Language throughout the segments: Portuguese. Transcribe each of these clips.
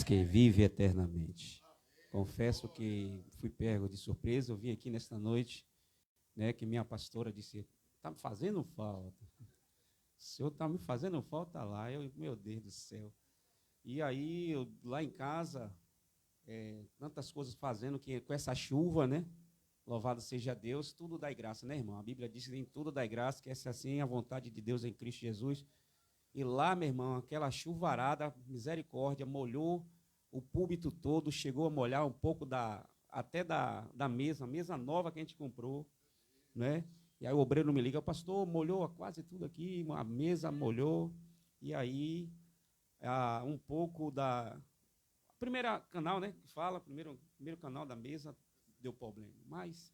que vive eternamente. Confesso que fui pego de surpresa, eu vim aqui nesta noite, né, que minha pastora disse, está me fazendo falta. O senhor está me fazendo falta lá. Meu Deus do céu. E aí, lá em casa, tantas coisas fazendo que com essa chuva, né? Louvado seja Deus, tudo dá graça, né, irmão? A Bíblia diz que em tudo dá graça, que essa assim é a vontade de Deus em Cristo Jesus. E lá, meu irmão, aquela chuvarada, misericórdia, molhou o púlpito todo, chegou a molhar um pouco até da mesa, a mesa nova que a gente comprou, né? E aí o obreiro me liga, pastor, molhou quase tudo aqui, a mesa molhou, e aí um pouco primeira canal, né, que fala, primeiro canal da mesa deu problema, mas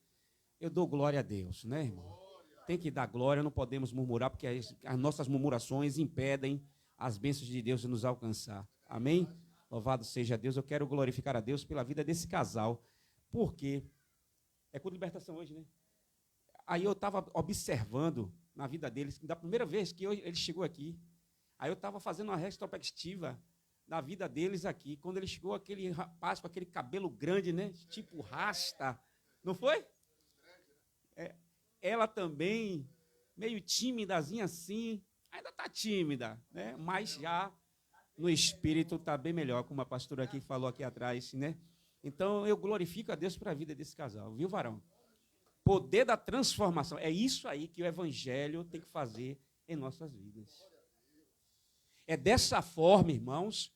eu dou glória a Deus, né, irmão? Tem que dar glória, não podemos murmurar, porque as nossas murmurações impedem as bênçãos de Deus de nos alcançar. Amém? Louvado seja Deus. Eu quero glorificar a Deus pela vida desse casal, porque é culto de libertação hoje, né? Aí eu estava observando na vida deles, da primeira vez que ele chegou aqui, aí eu estava fazendo uma retrospectiva da vida deles aqui, quando ele chegou, aquele rapaz com aquele cabelo grande, né? Tipo rasta, não foi? Ela também, meio tímidazinha assim, ainda está tímida, né? Mas já no espírito está bem melhor, como a pastora aqui falou aqui atrás, né? Então, eu glorifico a Deus para a vida desse casal, viu, varão? Poder da transformação, é isso aí que o evangelho tem que fazer em nossas vidas. É dessa forma, irmãos,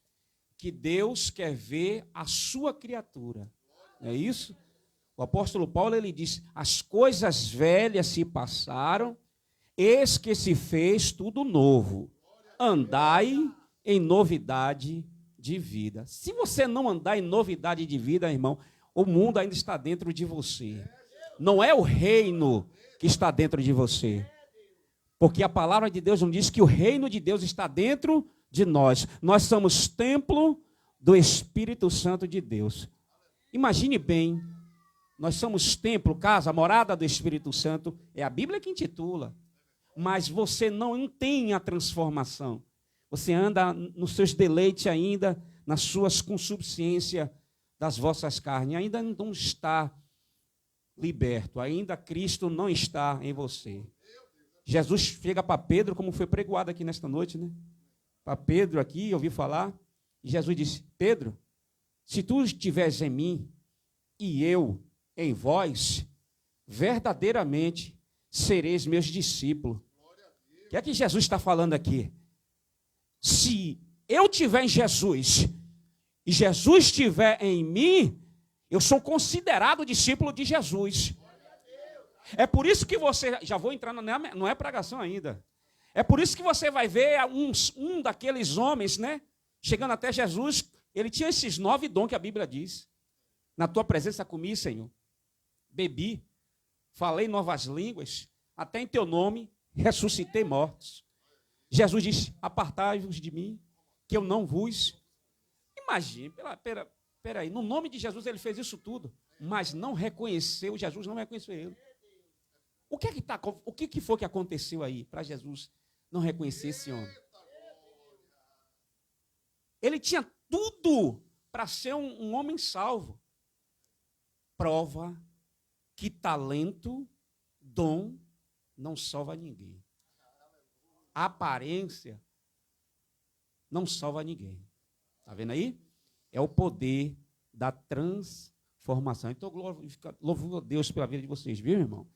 que Deus quer ver a sua criatura, não é isso? O apóstolo Paulo, ele diz, as coisas velhas se passaram, eis que se fez tudo novo. Andai em novidade de vida. Se você não andar em novidade de vida, irmão, o mundo ainda está dentro de você. Não é o reino que está dentro de você. Porque a palavra de Deus não diz que o reino de Deus está dentro de nós. Nós somos templo do Espírito Santo de Deus. Imagine bem, nós somos templo, casa, morada do Espírito Santo. É a Bíblia que intitula. Mas você não tem a transformação. Você anda nos seus deleites ainda, nas suas consubstâncias das vossas carnes. Ainda não está liberto. Ainda Cristo não está em você. Jesus chega para Pedro, como foi pregoado aqui nesta noite, né? Para Pedro aqui, ouvi falar. E Jesus disse, Pedro, se tu estiveres em mim e eu em vós, verdadeiramente sereis meus discípulos. O que é que Jesus está falando aqui? Se eu estiver em Jesus e Jesus estiver em mim, eu sou considerado discípulo de Jesus. É por isso que você, já vou entrar, não é pregação ainda, é por isso que você vai ver um daqueles homens, né, chegando até Jesus, ele tinha esses 9 dons que a Bíblia diz. Na tua presença comi, Senhor, bebi, falei novas línguas, até em teu nome ressuscitei mortos. Jesus disse, apartai-vos de mim, que eu não vos... Imagine, peraí, no nome de Jesus ele fez isso tudo, mas não reconheceu, Jesus não reconheceu ele. O que foi que aconteceu aí para Jesus não reconhecer esse homem? Ele tinha tudo para ser um homem salvo. Prova que talento, dom, não salva ninguém. A aparência não salva ninguém. Está vendo aí? É o poder da transformação. Então, louvo a Deus pela vida de vocês, viu, irmão?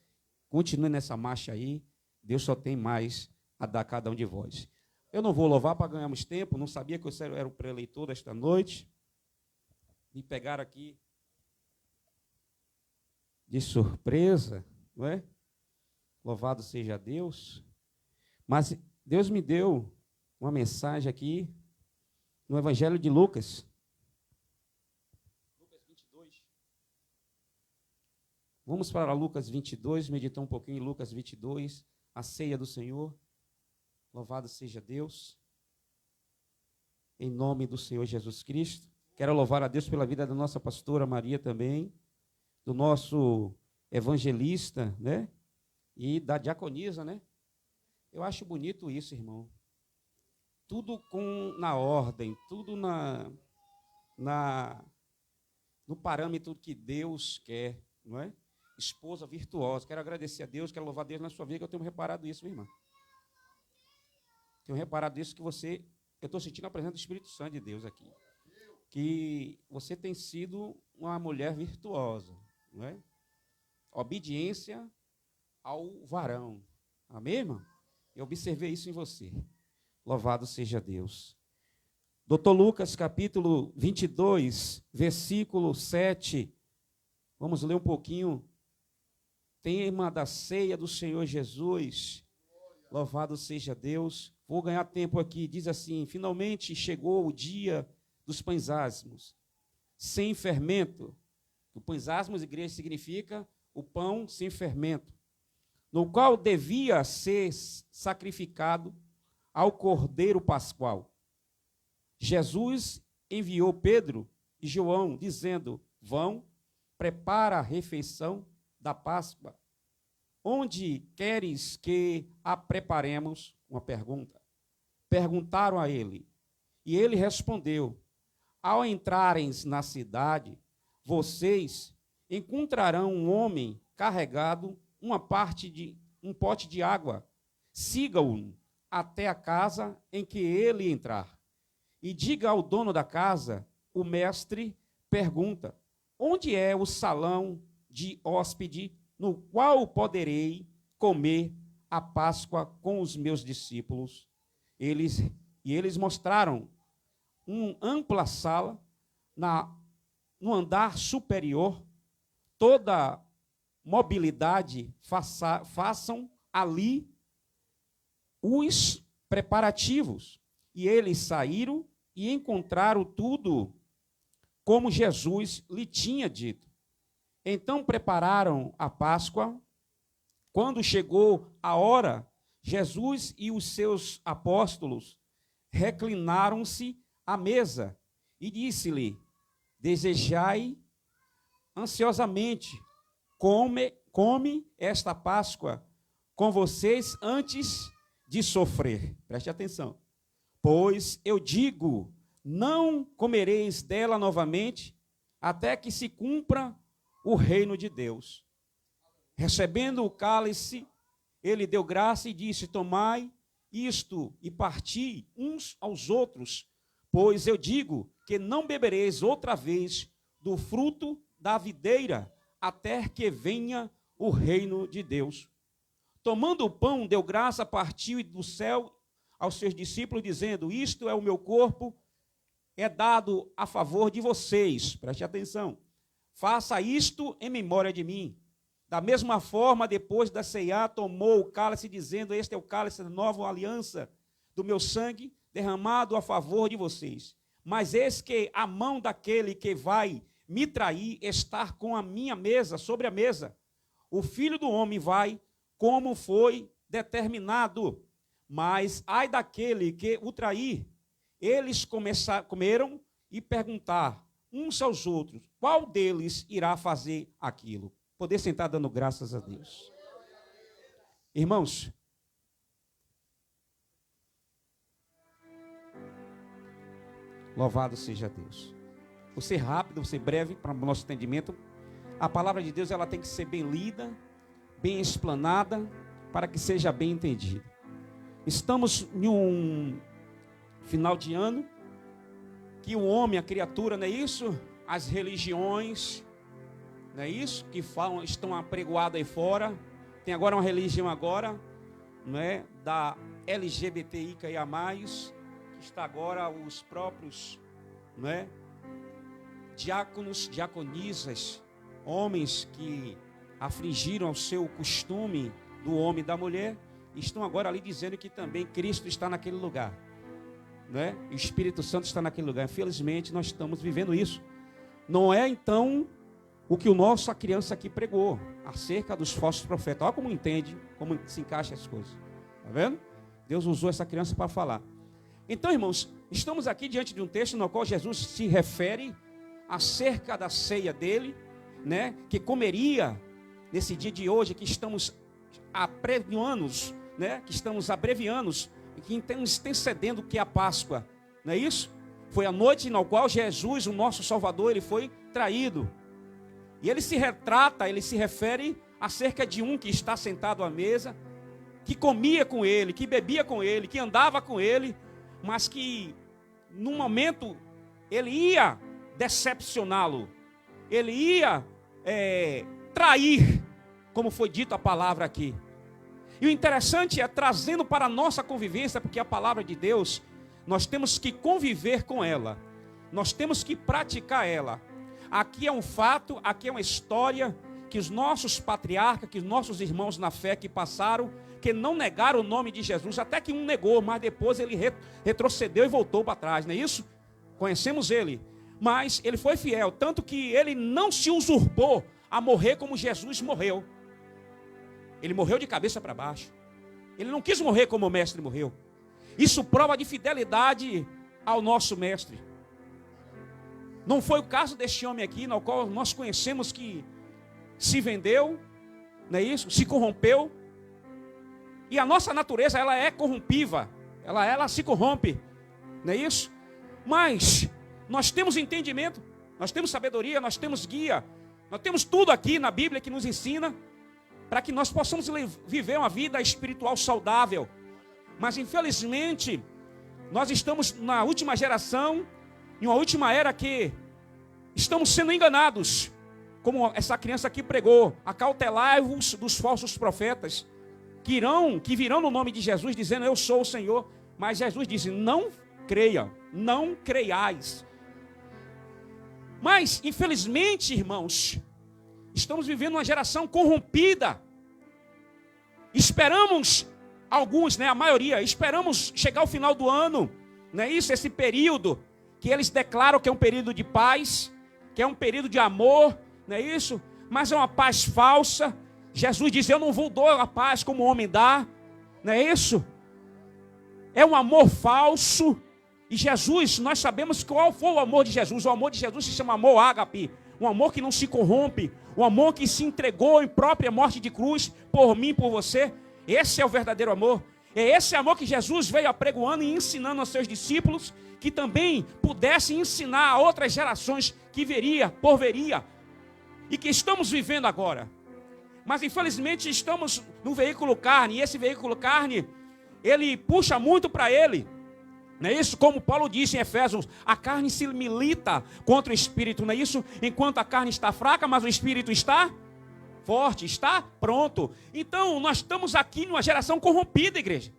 Continue nessa marcha aí. Deus só tem mais a dar a cada um de vós. Eu não vou louvar para ganharmos tempo. Não sabia que eu era o preleitor desta noite. Me pegaram aqui de surpresa, não é? Louvado seja Deus. Mas Deus me deu uma mensagem aqui no Evangelho de Lucas. Lucas 22. Vamos para Lucas 22, meditar um pouquinho em Lucas 22, a ceia do Senhor. Louvado seja Deus. Em nome do Senhor Jesus Cristo. Quero louvar a Deus pela vida da nossa pastora Maria também, do nosso evangelista, né? E da diaconisa, né? Eu acho bonito isso, irmão. Tudo na ordem, tudo no parâmetro que Deus quer, não é? Esposa virtuosa. Quero agradecer a Deus, quero louvar a Deus na sua vida, que eu tenho reparado isso, minha irmã. Tenho reparado isso que eu estou sentindo a presença do Espírito Santo de Deus aqui. Que você tem sido uma mulher virtuosa, não é? Obediência ao varão. Amém, irmã? Eu observei isso em você. Louvado seja Deus. Doutor Lucas, capítulo 22, versículo 7. Vamos ler um pouquinho. Tema da ceia do Senhor Jesus. Louvado seja Deus. Vou ganhar tempo aqui. Diz assim: finalmente chegou o dia dos pães asmos, sem fermento. O pães asmos, igreja, significa o pão sem fermento, no qual devia ser sacrificado ao Cordeiro Pascual. Jesus enviou Pedro e João, dizendo: vão, prepara a refeição da Páscoa. Onde queres que a preparemos? Uma pergunta. Perguntaram a ele, e ele respondeu: ao entrarem na cidade, vocês encontrarão um homem carregado um pote de água. Siga-o até a casa em que ele entrar. E diga ao dono da casa: o mestre pergunta: onde é o salão de hóspede no qual poderei comer a Páscoa com os meus discípulos? Eles mostraram uma ampla sala no andar superior. Toda mobilidade façam ali os preparativos. E eles saíram e encontraram tudo como Jesus lhe tinha dito. Então prepararam a Páscoa. Quando chegou a hora, Jesus e os seus apóstolos reclinaram-se à mesa e disse-lhe: desejai ansiosamente, come esta Páscoa com vocês antes de sofrer. Preste atenção. Pois eu digo, não comereis dela novamente, até que se cumpra o reino de Deus. Recebendo o cálice, ele deu graça e disse: tomai isto e parti uns aos outros, pois eu digo que não bebereis outra vez do fruto da videira, até que venha o reino de Deus. Tomando o pão, deu graça, partiu do céu aos seus discípulos, dizendo: isto é o meu corpo, é dado a favor de vocês. Preste atenção. Faça isto em memória de mim. Da mesma forma, depois da ceia, tomou o cálice, dizendo: este é o cálice da nova aliança do meu sangue, derramado a favor de vocês. Mas eis que a mão daquele que vai me trair está com a minha mesa, sobre a mesa. O Filho do Homem vai como foi determinado. Mas ai daquele que o trair. Eles comeram e perguntar uns aos outros: qual deles irá fazer aquilo? Poder sentar dando graças a Deus. Irmãos, louvado seja Deus. Vou ser rápido, vou ser breve para o nosso entendimento. A palavra de Deus, ela tem que ser bem lida, bem explanada, para que seja bem entendida. Estamos em um final de ano, que o homem, a criatura, não é isso? As religiões, não é isso? Que falam, estão apregoadas aí fora. Tem agora uma religião agora, não é? Da LGBTIQIA+, que está agora os próprios, não é? Diáconos, diaconisas, homens que afligiram ao seu costume do homem e da mulher, estão agora ali dizendo que também Cristo está naquele lugar, não é? O Espírito Santo está naquele lugar. Infelizmente, nós estamos vivendo isso. Não é, então, o que a criança aqui pregou, acerca dos falsos profetas. Olha como entende, como se encaixa as coisas. Está vendo? Deus usou essa criança para falar. Então, irmãos, estamos aqui diante de um texto no qual Jesus se refere acerca da ceia dele, né? Que comeria nesse dia de hoje, que estamos abreviando, né? Que estamos abreviando, que estamos antecedendo o que é a Páscoa, não é isso? Foi a noite na qual Jesus, o nosso Salvador, ele foi traído. E ele se retrata, ele se refere acerca de um que está sentado à mesa, que comia com ele, que bebia com ele, que andava com ele, mas que num momento ele ia decepcioná-lo, ele ia trair, como foi dito a palavra aqui. E o interessante é, trazendo para a nossa convivência, porque a palavra de Deus, nós temos que conviver com ela, nós temos que praticar ela. Aqui é um fato, aqui é uma história que os nossos patriarcas, que os nossos irmãos na fé que passaram, que não negaram o nome de Jesus, até que um negou, mas depois ele retrocedeu e voltou para trás, não é isso? Conhecemos ele, mas ele foi fiel, tanto que ele não se usurpou a morrer como Jesus morreu. Ele morreu de cabeça para baixo. Ele não quis morrer como o mestre morreu. Isso prova de fidelidade ao nosso mestre. Não foi o caso deste homem aqui, no qual nós conhecemos que se vendeu, não é isso? Se corrompeu. E a nossa natureza, ela é corrompível. Ela se corrompe, não é isso? Mas nós temos entendimento, nós temos sabedoria, nós temos guia, nós temos tudo aqui na Bíblia que nos ensina para que nós possamos viver uma vida espiritual saudável. Mas infelizmente, nós estamos na última geração, em uma última era que estamos sendo enganados, como essa criança aqui pregou: acautelai-vos dos falsos profetas, que virão no nome de Jesus, dizendo eu sou o Senhor. Mas Jesus disse, não creia, não creiais. Mas infelizmente, irmãos, estamos vivendo uma geração corrompida. Esperamos, alguns, a maioria, esperamos chegar ao final do ano, não é isso? Esse período que eles declaram que é um período de paz, que é um período de amor, não é isso? Mas é uma paz falsa. Jesus diz, eu não vou dar a paz como o homem dá, não é isso? É um amor falso. E Jesus, nós sabemos qual foi o amor de Jesus. O amor de Jesus se chama amor ágape, um amor que não se corrompe, um amor que se entregou em própria morte de cruz, por mim, por você. Esse é o verdadeiro amor. É esse amor que Jesus veio apregoando e ensinando aos seus discípulos, que também pudesse ensinar a outras gerações que porviria, e que estamos vivendo agora. Mas infelizmente estamos no veículo carne, e esse veículo carne, ele puxa muito para ele. Não é isso? Como Paulo disse em Efésios, a carne se milita contra o espírito, não é isso? Enquanto a carne está fraca, mas o espírito está forte, está pronto. Então nós estamos aqui numa geração corrompida, igreja.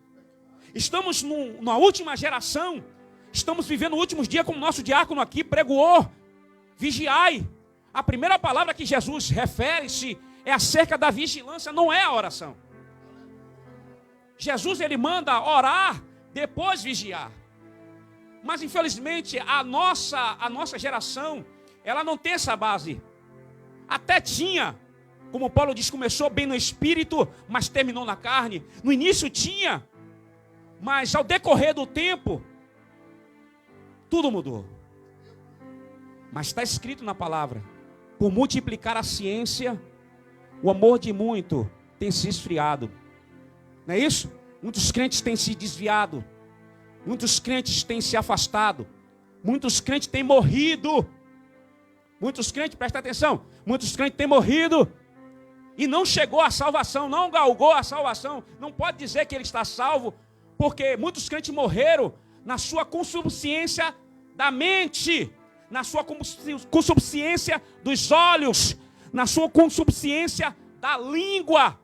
Estamos na última geração, estamos vivendo os últimos dias, como o nosso diácono aqui pregoou, vigiai. A primeira palavra que Jesus refere-se é acerca da vigilância, não é a oração. Jesus, ele manda orar, depois vigiar. Mas infelizmente a nossa geração, ela não tem essa base. Até tinha, como Paulo diz, começou bem no espírito, mas terminou na carne. No início tinha, mas ao decorrer do tempo, tudo mudou. Mas está escrito na palavra, por multiplicar a ciência, o amor de muito tem se esfriado. Não é isso? Muitos crentes têm se desviado. Muitos crentes têm se afastado. Muitos crentes têm morrido. Muitos crentes, presta atenção, muitos crentes têm morrido e não chegou à salvação, não galgou a salvação. Não pode dizer que ele está salvo, porque muitos crentes morreram na sua consubciência da mente, na sua consubciência dos olhos, na sua consubciência da língua.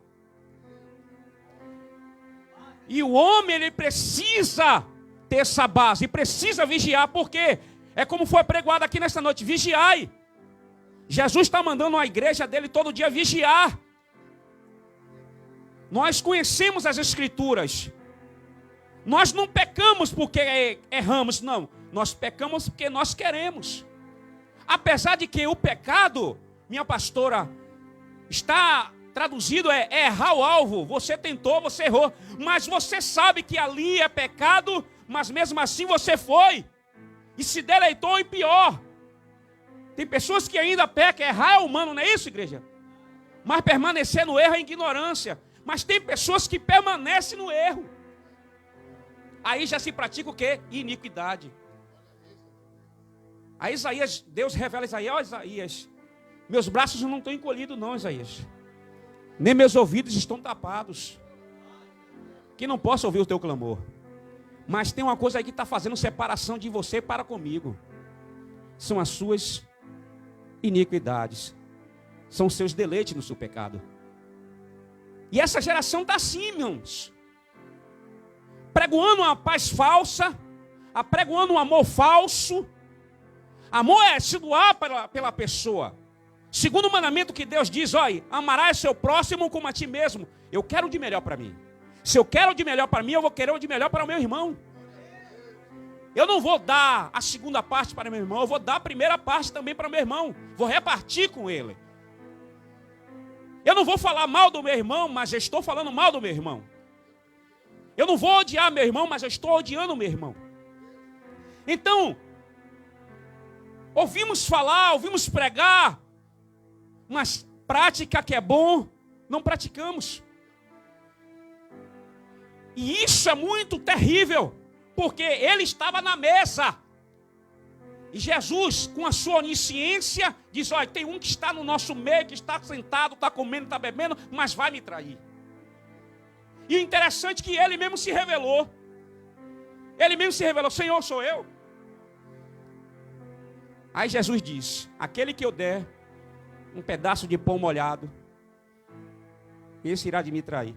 E o homem, ele precisa ter essa base, e precisa vigiar, porque é como foi pregoado aqui nesta noite, vigiai. Jesus está mandando a igreja dele todo dia vigiar. Nós conhecemos as escrituras. Nós não pecamos porque erramos, não. Nós pecamos porque nós queremos. Apesar de que o pecado, minha pastora, está traduzido é errar o alvo. Você tentou, você errou, mas você sabe que ali é pecado, mas mesmo assim você foi e se deleitou em pior. Tem pessoas que ainda pecam, errar é humano, não é isso, igreja? Mas permanecer no erro é ignorância. Mas tem pessoas que permanecem no erro. Aí já se pratica o quê? Iniquidade. Aí Isaías, Deus revela a Isaías: ó Isaías, meus braços não estão encolhidos não, Isaías. Nem meus ouvidos estão tapados, que não posso ouvir o teu clamor. Mas tem uma coisa aí que está fazendo separação de você para comigo. São as suas iniquidades. São os seus deleites no seu pecado. E essa geração está assim, irmãos. Pregoando uma paz falsa, apregoando um amor falso. Amor é se doar pela pessoa. Segundo o mandamento que Deus diz: olha, amarás seu próximo como a ti mesmo. Eu quero o de melhor para mim. Se eu quero o de melhor para mim, eu vou querer o de melhor para o meu irmão. Eu não vou dar a segunda parte para meu irmão, eu vou dar a primeira parte também para meu irmão. Vou repartir com ele. Eu não vou falar mal do meu irmão, mas eu estou falando mal do meu irmão. Eu não vou odiar meu irmão, mas eu estou odiando o meu irmão. Então, ouvimos falar, ouvimos pregar, mas prática que é bom, não praticamos. E isso é muito terrível, porque ele estava na mesa. E Jesus, com a sua onisciência, diz: olha, tem um que está no nosso meio, que está sentado, está comendo, está bebendo, mas vai me trair. E o interessante é que ele mesmo se revelou. Ele mesmo se revelou: Senhor, sou eu. Aí Jesus diz: aquele que eu der um pedaço de pão molhado, esse irá de me trair.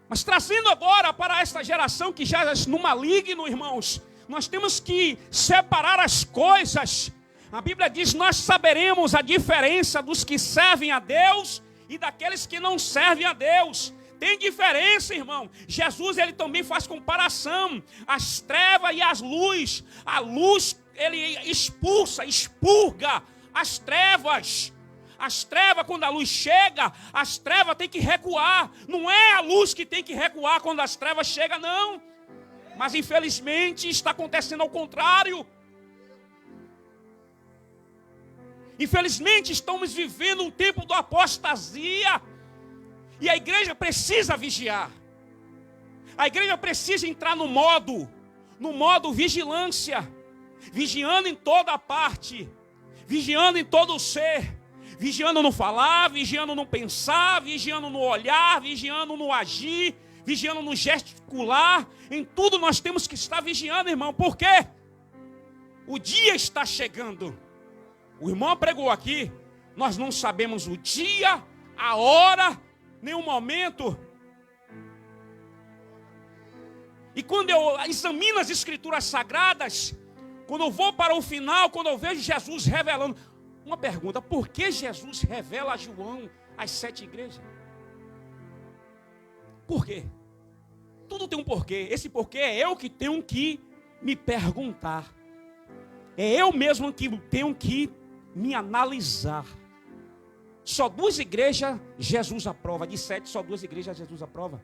Mas trazendo agora para esta geração que já é no maligno, irmãos, nós temos que separar as coisas. A Bíblia diz: nós saberemos a diferença dos que servem a Deus e daqueles que não servem a Deus. Tem diferença, irmão. Jesus, ele também faz comparação. As trevas e as luzes. A luz, ele expurga as trevas. As trevas, quando a luz chega, as trevas têm que recuar. Não é a luz que tem que recuar quando as trevas chegam, não. Mas infelizmente está acontecendo ao contrário. Infelizmente estamos vivendo um tempo da apostasia. E a igreja precisa vigiar. A igreja precisa entrar no modo vigilância. Vigiando em toda parte. Vigiando em todo o ser. Vigiando no falar, vigiando no pensar, vigiando no olhar, vigiando no agir, vigiando no gesticular. Em tudo nós temos que estar vigiando, irmão. Por quê? O dia está chegando. O irmão pregou aqui. Nós não sabemos o dia, a hora, nem o momento. E quando eu examino as escrituras sagradas, quando eu vou para o final, quando eu vejo Jesus revelando... Uma pergunta: por que Jesus revela a João as 7 igrejas? Por quê? Tudo tem um porquê. Esse porquê é eu que tenho que me perguntar. É eu mesmo que tenho que me analisar. Só 2 igrejas Jesus aprova. De 7, só 2 igrejas Jesus aprova.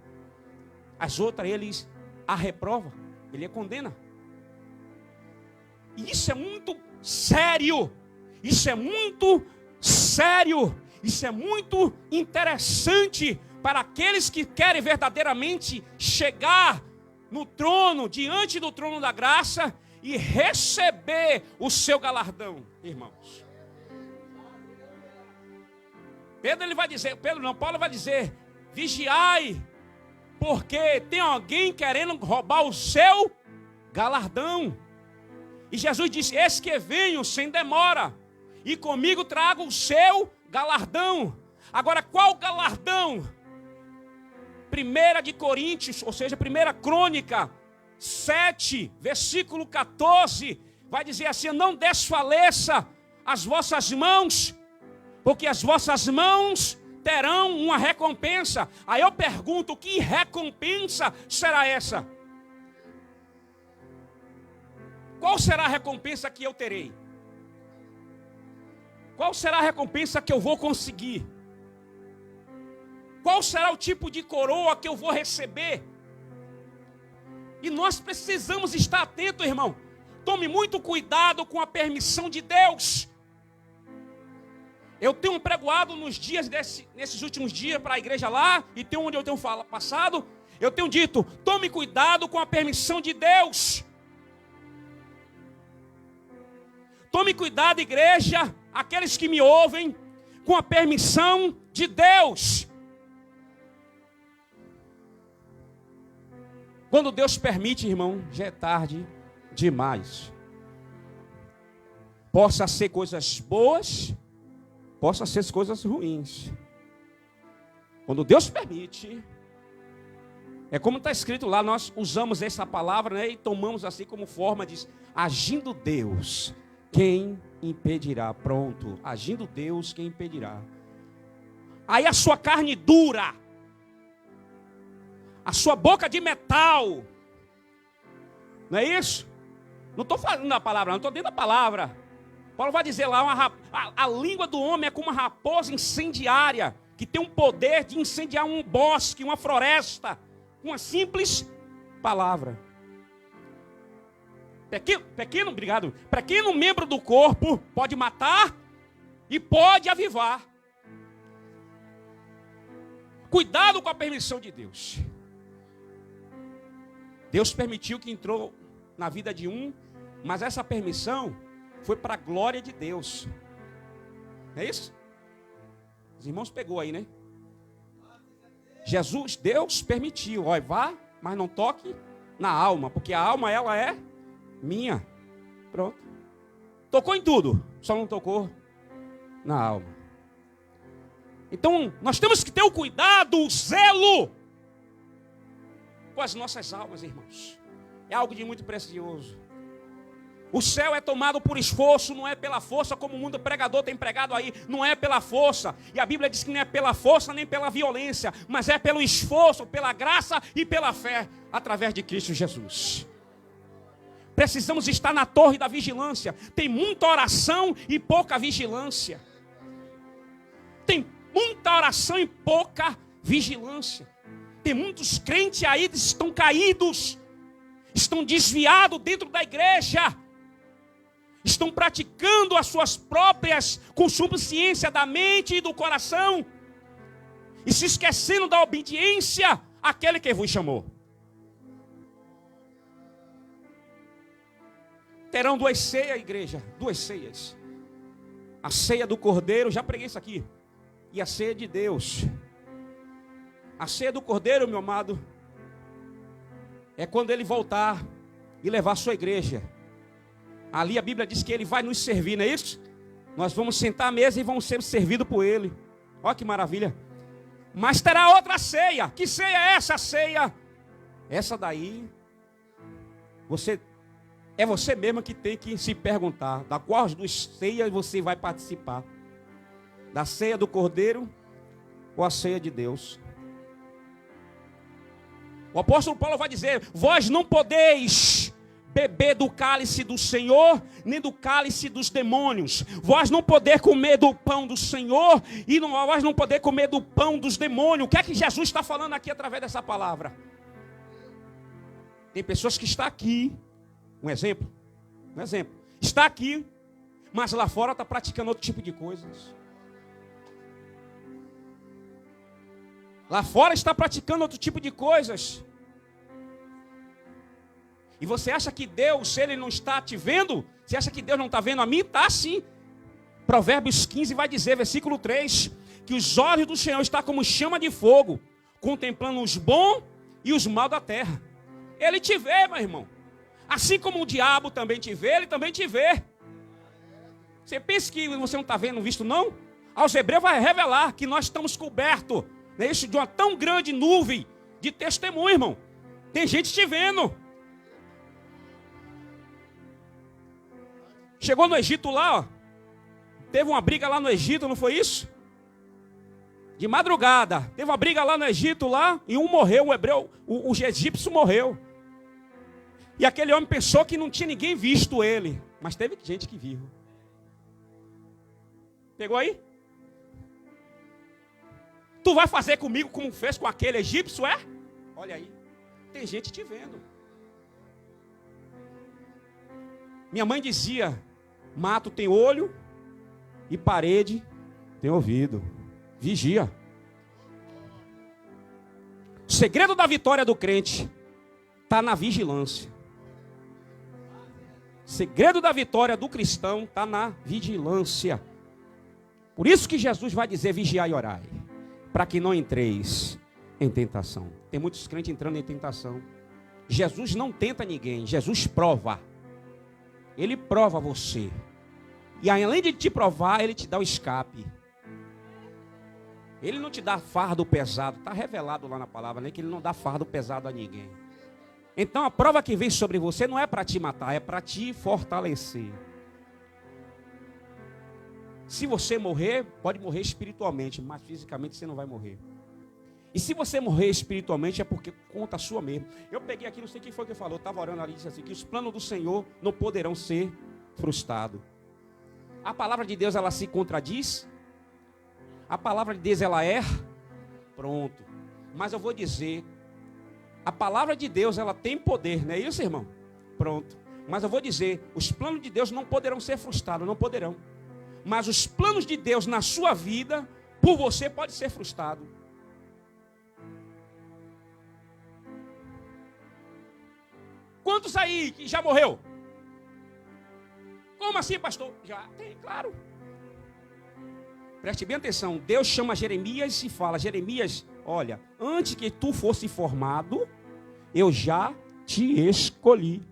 As outras eles a reprova. Ele a condena. E isso é muito sério. Isso é muito sério. Isso é muito interessante para aqueles que querem verdadeiramente chegar no trono, diante do trono da graça e receber o seu galardão, irmãos. Paulo vai dizer: vigiai, porque tem alguém querendo roubar o seu galardão. E Jesus disse: eis que venho sem demora, e comigo trago o seu galardão. Agora, qual galardão? 1 de Coríntios, ou seja, 1 Crônica 7, versículo 14, vai dizer assim: não desfaleça as vossas mãos, porque as vossas mãos terão uma recompensa. Aí eu pergunto: que recompensa será essa? Qual será a recompensa que eu terei? Qual será a recompensa que eu vou conseguir? Qual será o tipo de coroa que eu vou receber? E nós precisamos estar atentos, irmão. Tome muito cuidado com a permissão de Deus. Eu tenho pregoado nesses últimos dias para a igreja lá, e tem onde eu tenho passado, eu tenho dito: tome cuidado com a permissão de Deus. tome cuidado, igreja, aqueles que me ouvem, com a permissão de Deus. Quando Deus permite, irmão, já é tarde demais. Possa ser coisas boas, possa ser coisas ruins. Quando Deus permite, é como está escrito lá, nós usamos essa palavra, né, e tomamos assim como forma de agindo Deus, quem impedirá? Pronto, agindo Deus, quem impedirá? Aí a sua carne dura, a sua boca de metal, não é isso? Não estou falando da palavra, não estou dentro da palavra. Paulo vai dizer lá, a língua do homem é como uma raposa incendiária, que tem um poder de incendiar um bosque, uma floresta, com uma simples palavra. Pequeno membro do corpo pode matar e pode avivar. Cuidado com a permissão de Deus. Deus permitiu que entrou na vida de um, mas essa permissão foi para a glória de Deus. Não é isso? Os irmãos pegou aí, né? Jesus, Deus permitiu. Olha, vá, mas não toque na alma, porque a alma, ela é minha. Pronto. Tocou em tudo, só não tocou na alma. Então, nós temos que ter o cuidado, o zelo com as nossas almas, irmãos. É algo de muito precioso. O céu é tomado por esforço, não é pela força, como o mundo pregador tem pregado aí, não é pela força. E a Bíblia diz que não é pela força nem pela violência, mas é pelo esforço, pela graça e pela fé, através de Cristo Jesus. Precisamos estar na torre da vigilância. Tem muita oração e pouca vigilância. Tem muita oração e pouca vigilância. Tem muitos crentes aí que estão caídos, estão desviados dentro da igreja, estão praticando as suas próprias concupiscências da mente e do coração, e se esquecendo da obediência àquele que vos chamou. Terão duas ceias, igreja, duas ceias. A ceia do Cordeiro, já preguei isso aqui, e a ceia de Deus. A ceia do Cordeiro, meu amado, é quando ele voltar e levar a sua igreja. Ali a Bíblia diz que ele vai nos servir, não é isso? Nós vamos sentar à mesa e vamos ser servidos por ele. Olha que maravilha. Mas terá outra ceia. Que ceia é essa? A ceia, essa daí, é você mesmo que tem que se perguntar da qual das duas ceias você vai participar. Da ceia do Cordeiro ou a ceia de Deus. O apóstolo Paulo vai dizer: vós não podeis beber do cálice do Senhor, nem do cálice dos demônios. Vós não podeis comer do pão do Senhor, e vós não podeis comer do pão dos demônios. O que é que Jesus está falando aqui através dessa palavra? Tem pessoas que estão aqui, um exemplo, está aqui, mas lá fora está praticando outro tipo de coisas. Lá fora está praticando outro tipo de coisas. E você acha que Deus, se Ele não está te vendo, você acha que Deus não está vendo a mim? Está sim. Provérbios 15 vai dizer, versículo 3, que os olhos do Senhor estão como chama de fogo, contemplando os bons e os maus da terra. Ele te vê, meu irmão. Assim como o diabo também te vê, ele também te vê. Você pensa que você não está vendo, não visto não? Aos Hebreus vai revelar que nós estamos cobertos, não é isso, de uma tão grande nuvem de testemunho, irmão. Tem gente te vendo. Chegou no Egito lá, ó. Teve uma briga lá no Egito, não foi isso? De madrugada, teve uma briga lá no Egito lá, e um morreu, o hebreu, o egípcio morreu. E aquele homem pensou que não tinha ninguém visto ele, mas teve gente que viu. Pegou aí? Tu vai fazer comigo como fez com aquele egípcio, é? Olha aí, tem gente te vendo. Minha mãe dizia: mato tem olho e parede tem ouvido. Vigia. O segredo da vitória do crente está na vigilância. Segredo da vitória do cristão está na vigilância. Por isso que Jesus vai dizer: vigiai e orai, para que não entreis em tentação. Tem muitos crentes entrando em tentação. Jesus não tenta ninguém, Jesus prova. Ele prova você. E além de te provar, ele te dá o escape. Ele não te dá fardo pesado. Está revelado lá na palavra, né? Que ele não dá fardo pesado a ninguém. Então a prova que vem sobre você não é para te matar, é para te fortalecer. Se você morrer, pode morrer espiritualmente, mas fisicamente você não vai morrer. E se você morrer espiritualmente é porque conta a sua mesmo. Eu peguei aqui, não sei quem foi que falou, estava orando ali e disse assim, que os planos do Senhor não poderão ser frustrados. A palavra de Deus, ela se contradiz. A palavra de Deus, ela erra. Pronto. Mas eu vou dizer, a palavra de Deus, ela tem poder, não é isso, irmão? Pronto. Mas eu vou dizer, os planos de Deus não poderão ser frustrados, não poderão. Mas os planos de Deus na sua vida, por você, pode ser frustrado. Quantos aí que já morreu? Como assim, pastor? Já tem, claro. Preste bem atenção. Deus chama Jeremias e fala: Jeremias, olha, antes que tu fosse formado, eu já te escolhi.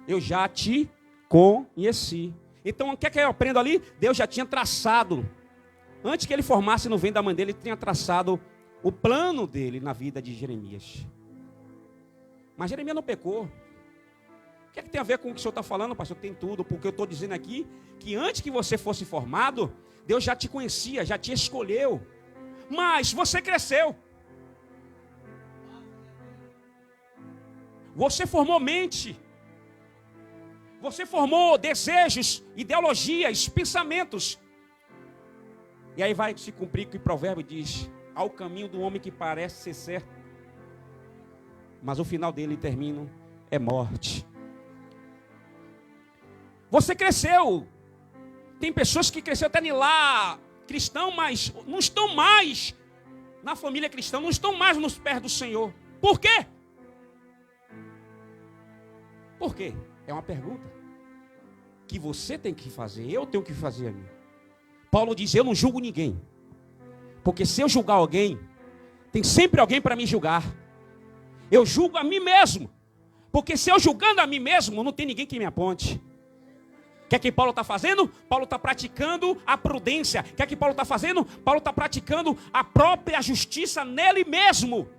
Eu já te conheci. Então, o que é que eu aprendo ali? Deus já tinha traçado. Antes que ele formasse no ventre da mãe dele, ele tinha traçado o plano dele na vida de Jeremias. Mas Jeremias não pecou. O que é que tem a ver com o que o senhor está falando, pastor? Tem tudo, porque eu estou dizendo aqui que antes que você fosse formado, Deus já te conhecia, já te escolheu. Mas você cresceu. Você formou mente. Você formou desejos, ideologias, pensamentos. E aí vai se cumprir o que o provérbio diz: ao caminho do homem que parece ser certo, mas o final dele termina é morte. Você cresceu. Tem pessoas que cresceram até lá, cristão, mas não estão mais na família cristã, não estão mais nos pés do Senhor. Por quê? Por quê? É uma pergunta que você tem que fazer, eu tenho que fazer a mim. Paulo diz: eu não julgo ninguém, porque se eu julgar alguém, tem sempre alguém para me julgar. Eu julgo a mim mesmo, porque se eu julgando a mim mesmo, não tem ninguém que me aponte. O que é que Paulo está fazendo? Paulo está praticando a prudência. O que é que Paulo está fazendo? Paulo está praticando a própria justiça nele mesmo.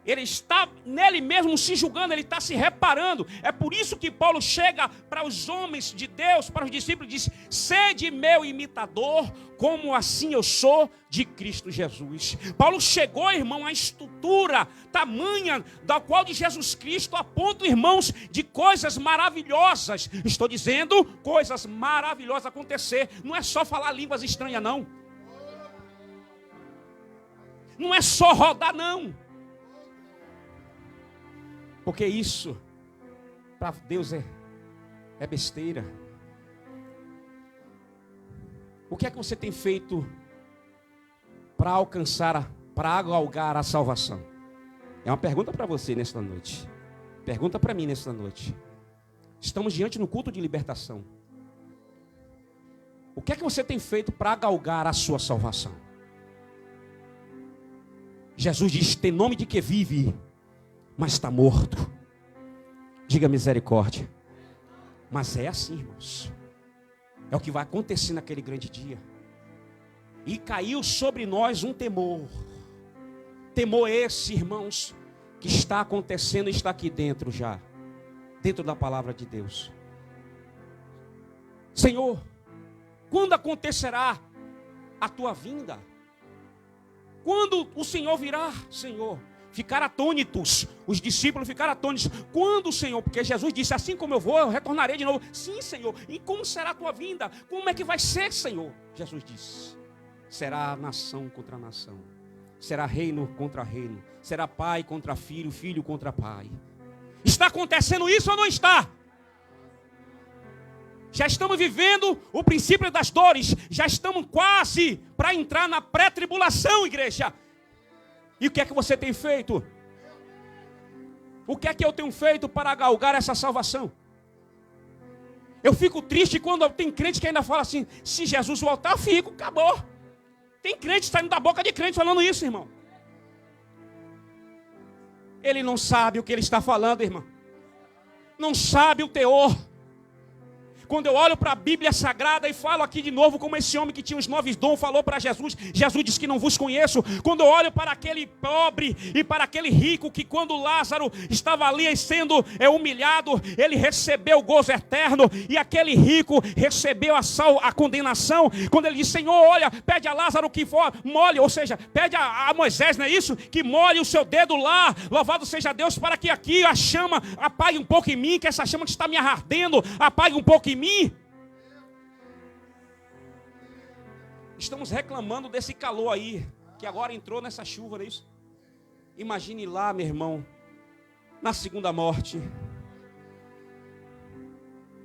Ele está nele mesmo se julgando, ele está se reparando. É por isso que Paulo chega para os homens de Deus, para os discípulos, e diz: sede meu imitador, como assim eu sou de Cristo Jesus. Paulo chegou, irmão, à estrutura tamanha da qual de Jesus Cristo, a ponto, irmãos, de coisas maravilhosas. Estou dizendo coisas maravilhosas acontecer. Não é só falar línguas estranhas, não. Não é só rodar, não. Porque isso, para Deus, é besteira. O que é que você tem feito para alcançar, para galgar a salvação? É uma pergunta para você nesta noite. Pergunta para mim nesta noite. Estamos diante no culto de libertação. O que é que você tem feito para galgar a sua salvação? Jesus diz: tem nome de que vive, mas está morto. Diga misericórdia. Mas é assim, irmãos. É o que vai acontecer naquele grande dia. E caiu sobre nós um temor. Temor esse, irmãos, que está acontecendo e está aqui dentro já. Dentro da palavra de Deus. Senhor, quando acontecerá a tua vinda? Quando o Senhor virá, Senhor? Ficaram atônitos, os discípulos ficaram atônitos. Quando, Senhor? Porque Jesus disse: assim como eu vou, eu retornarei de novo. Sim, Senhor. E como será a tua vinda? Como é que vai ser, Senhor? Jesus disse: será nação contra nação, será reino contra reino, será pai contra filho, filho contra pai. Está acontecendo isso ou não está? Já estamos vivendo o princípio das dores. Já estamos quase para entrar na pré-tribulação, igreja. E o que é que você tem feito? O que é que eu tenho feito para galgar essa salvação? Eu fico triste quando tem crente que ainda fala assim, se Jesus voltar, eu fico, acabou. Tem crente saindo da boca de crente falando isso, irmão. Ele não sabe o que ele está falando, irmão. Não sabe o teor. Quando eu olho para a Bíblia Sagrada e falo aqui de novo como esse homem que tinha os 9 dons falou para Jesus, Jesus disse que não vos conheço. Quando eu olho para aquele pobre e para aquele rico que quando Lázaro estava ali sendo humilhado, ele recebeu o gozo eterno, e aquele rico recebeu a condenação, quando ele disse, Senhor, olha, pede a Lázaro que for, molhe, ou seja, pede a Moisés, não é isso? Que molhe o seu dedo lá, louvado seja Deus, para que aqui a chama apague um pouco em mim, que essa chama que está me ardendo, apague um pouco em mim. Estamos reclamando desse calor aí, que agora entrou nessa chuva, não é isso? Imagine lá, meu irmão, na segunda morte.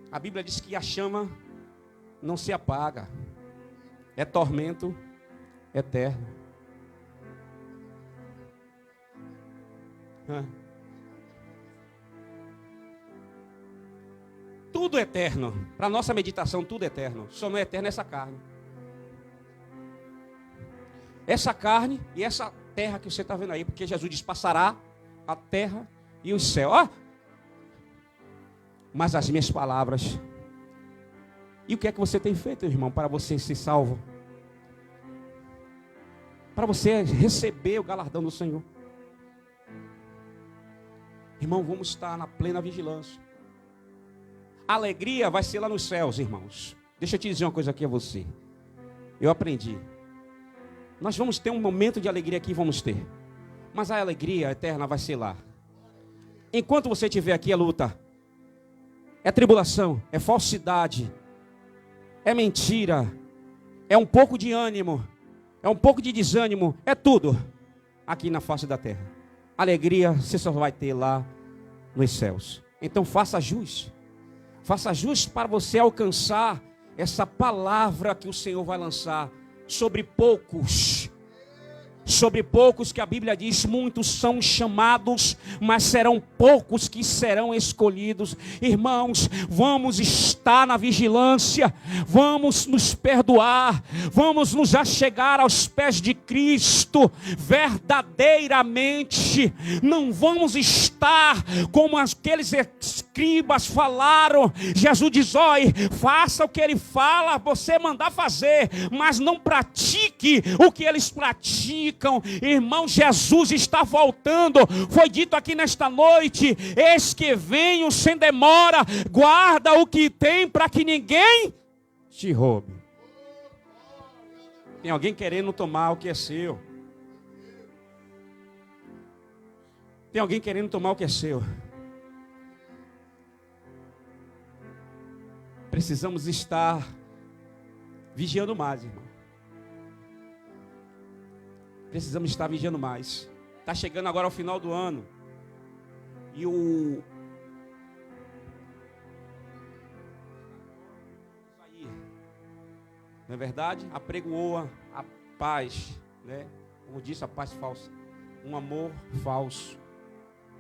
A Bíblia diz que a chama não se apaga, é tormento eterno. Tudo eterno, para a nossa meditação tudo eterno, só não é eterno essa carne. Essa carne e essa terra que você está vendo aí, porque Jesus diz, passará a terra e o céu. Mas as minhas palavras. E o que é que você tem feito, irmão, para você ser salvo? Para você receber o galardão do Senhor. Irmão, vamos estar na plena vigilância. A alegria vai ser lá nos céus, irmãos. Deixa eu te dizer uma coisa aqui a você. Eu aprendi. Nós vamos ter um momento de alegria aqui, vamos ter. Mas a alegria eterna vai ser lá. Enquanto você estiver aqui, é luta. É tribulação, é falsidade. É mentira. É um pouco de ânimo. É um pouco de desânimo. É tudo aqui na face da terra. Alegria você só vai ter lá nos céus. Então faça jus. Faça jus para você alcançar essa palavra que o Senhor vai lançar sobre poucos. Sobre poucos que a Bíblia diz, muitos são chamados, mas serão poucos que serão escolhidos. Irmãos, vamos estar na vigilância, vamos nos perdoar, vamos nos achegar aos pés de Cristo, verdadeiramente. Não vamos estar como aqueles escribas falaram. Jesus diz, olha, faça o que ele fala, você mandar fazer, mas não pratique o que eles praticam. Irmão, Jesus está voltando. Foi dito aqui nesta noite, eis que venho sem demora. Guarda o que tem para que ninguém te roube. Tem alguém querendo tomar o que é seu. Tem alguém querendo tomar o que é seu. Precisamos estar vigiando mais, irmão. Precisamos estar vigiando mais. Está chegando agora ao final do ano. E não é verdade? Apregoa a paz, né? Como disse, a paz falsa. Um amor falso.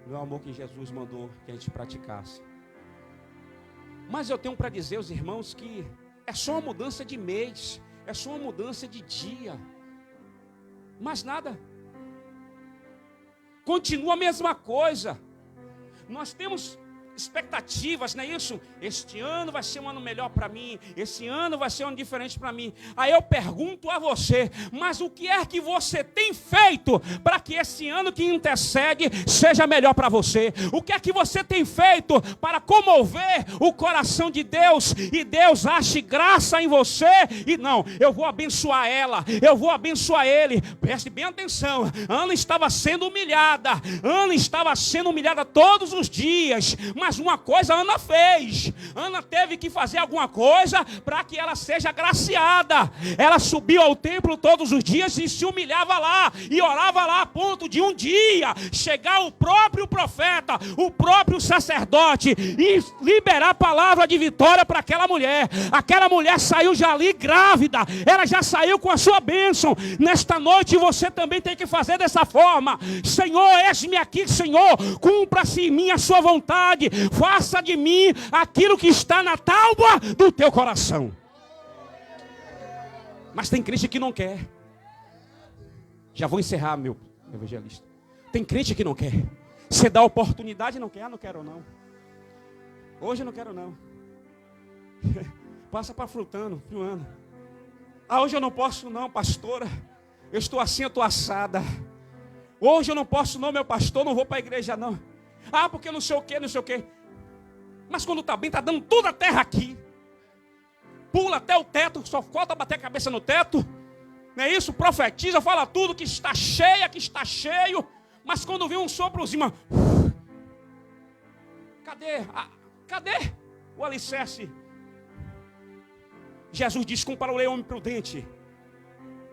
Não é o amor que Jesus mandou que a gente praticasse. Mas eu tenho para dizer aos irmãos que é só uma mudança de mês. É só uma mudança de dia. Mais nada. Continua a mesma coisa. Nós temos expectativas, não é isso? Este ano vai ser um ano melhor para mim. Esse ano vai ser um ano diferente para mim. Aí eu pergunto a você, mas o que é que você tem feito para que esse ano que antecede seja melhor para você? O que é que você tem feito para comover o coração de Deus e Deus ache graça em você? E não, eu vou abençoar ela, eu vou abençoar ele. Preste bem atenção. Ana estava sendo humilhada. Ana estava sendo humilhada todos os dias. Mas uma coisa Ana fez. Ana teve que fazer alguma coisa para que ela seja agraciada. Ela subiu ao templo todos os dias e se humilhava lá. E orava lá a ponto de um dia chegar o próprio profeta, o próprio sacerdote e liberar a palavra de vitória para aquela mulher. Aquela mulher saiu já ali grávida. Ela já saiu com a sua bênção. Nesta noite você também tem que fazer dessa forma. Senhor, eis-me aqui, Senhor. Cumpra-se em mim a sua vontade. Faça de mim aquilo que está na tábua do teu coração. Mas tem crente que não quer. Já vou encerrar, meu evangelista. Tem crente que não quer. Você dá oportunidade e não quer. Ah, não quero não. Hoje eu não quero não. Passa para frutando. Ah, hoje eu não posso não, pastora. Eu estou assim, eu estou assada. Hoje eu não posso não, meu pastor. Não vou para a igreja não. Ah, porque não sei o que, não sei o que. Mas quando está bem, está dando toda a terra aqui. Pula até o teto, só falta bater a cabeça no teto. Não é isso? Profetiza, fala tudo que está cheia, que está cheio. Mas quando vem um soprozinho, cadê o alicerce? Jesus disse: comparou o homem prudente,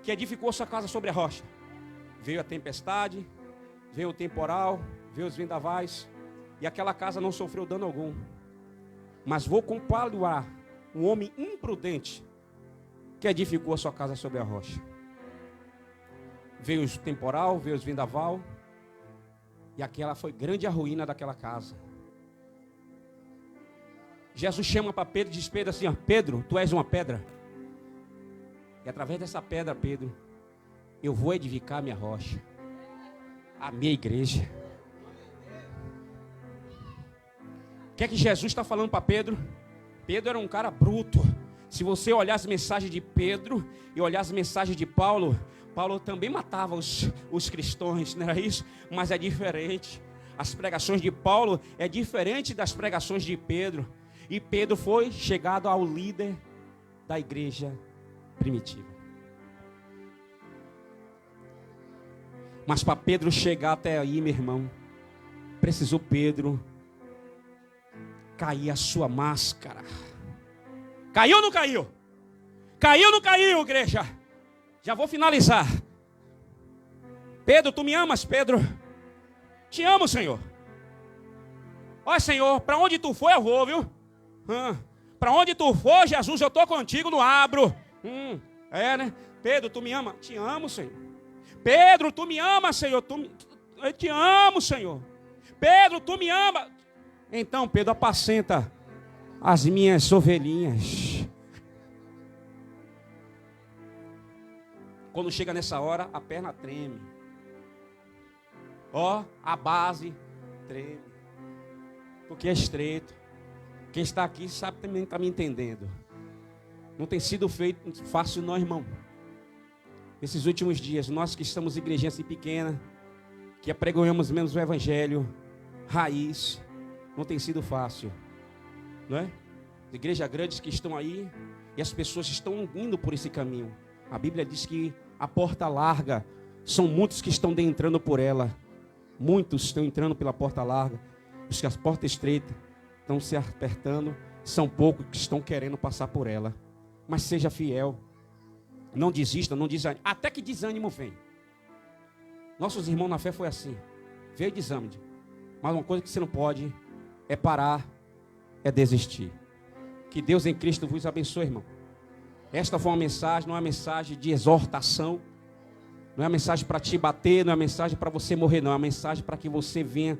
que edificou sua casa sobre a rocha. Veio a tempestade, veio o temporal, veio os vendavais, e aquela casa não sofreu dano algum. Mas vou comparar um homem imprudente, que edificou a sua casa sobre a rocha. Veio o temporal, veio os vendaval, e aquela foi grande a ruína daquela casa. Jesus chama para Pedro e diz: Pedro assim, ó, Pedro, tu és uma pedra. E através dessa pedra, Pedro, eu vou edificar a minha rocha, a minha igreja. O que é que Jesus está falando para Pedro? Pedro era um cara bruto. Se você olhar as mensagens de Pedro e olhar as mensagens de Paulo, Paulo também matava os cristãos, não era isso? Mas é diferente. As pregações de Paulo é diferente das pregações de Pedro. E Pedro foi chegado ao líder da igreja primitiva. Mas para Pedro chegar até aí, meu irmão, precisou Pedro cair a sua máscara. Caiu ou não caiu? Caiu ou não caiu, igreja? Já vou finalizar. Pedro, tu me amas, Pedro? Te amo, Senhor. Olha, Senhor, para onde tu for eu vou, viu? Para onde tu for, Jesus, eu estou contigo, não abro. Né? Pedro, tu me ama? Te amo, Senhor. Pedro, tu me ama, Senhor? Eu te amo, Senhor. Pedro, tu me ama? Então, Pedro, apacenta as minhas ovelhinhas. Quando chega nessa hora, a perna treme. A base treme. Porque é estreito. Quem está aqui sabe também, está me entendendo. Não tem sido feito fácil não, irmão. Nesses últimos dias, nós que estamos em igrejinha assim pequena, que apregoamos menos o evangelho, raiz, não tem sido fácil. Não é? Igrejas grandes que estão aí, e as pessoas estão indo por esse caminho. A Bíblia diz que a porta larga, são muitos que estão entrando por ela. Muitos estão entrando pela porta larga. Os que as portas estreitas estão se apertando, são poucos que estão querendo passar por ela. Mas seja fiel. Não desista, não desanime. Até que desânimo vem. Nossos irmãos na fé foi assim. Veio desânimo. Mas uma coisa que você não pode é parar, é desistir. Que Deus em Cristo vos abençoe, irmão. Esta foi uma mensagem, não é uma mensagem de exortação. Não é uma mensagem para te bater, não é uma mensagem para você morrer, não. É uma mensagem para que você venha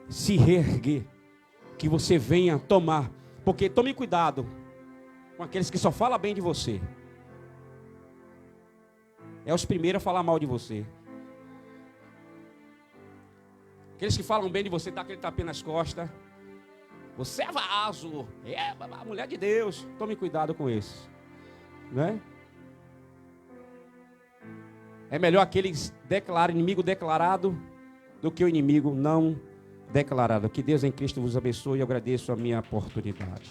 se reerguer. Que você venha tomar. Porque tome cuidado com aqueles que só falam bem de você. É os primeiros a falar mal de você. Aqueles que falam bem de você, dá aquele tapinha nas costas. Você é vaso, é a mulher de Deus. Tome cuidado com esses. Né? É melhor aqueles inimigo declarado do que o inimigo não declarado. Que Deus em Cristo vos abençoe e eu agradeço a minha oportunidade.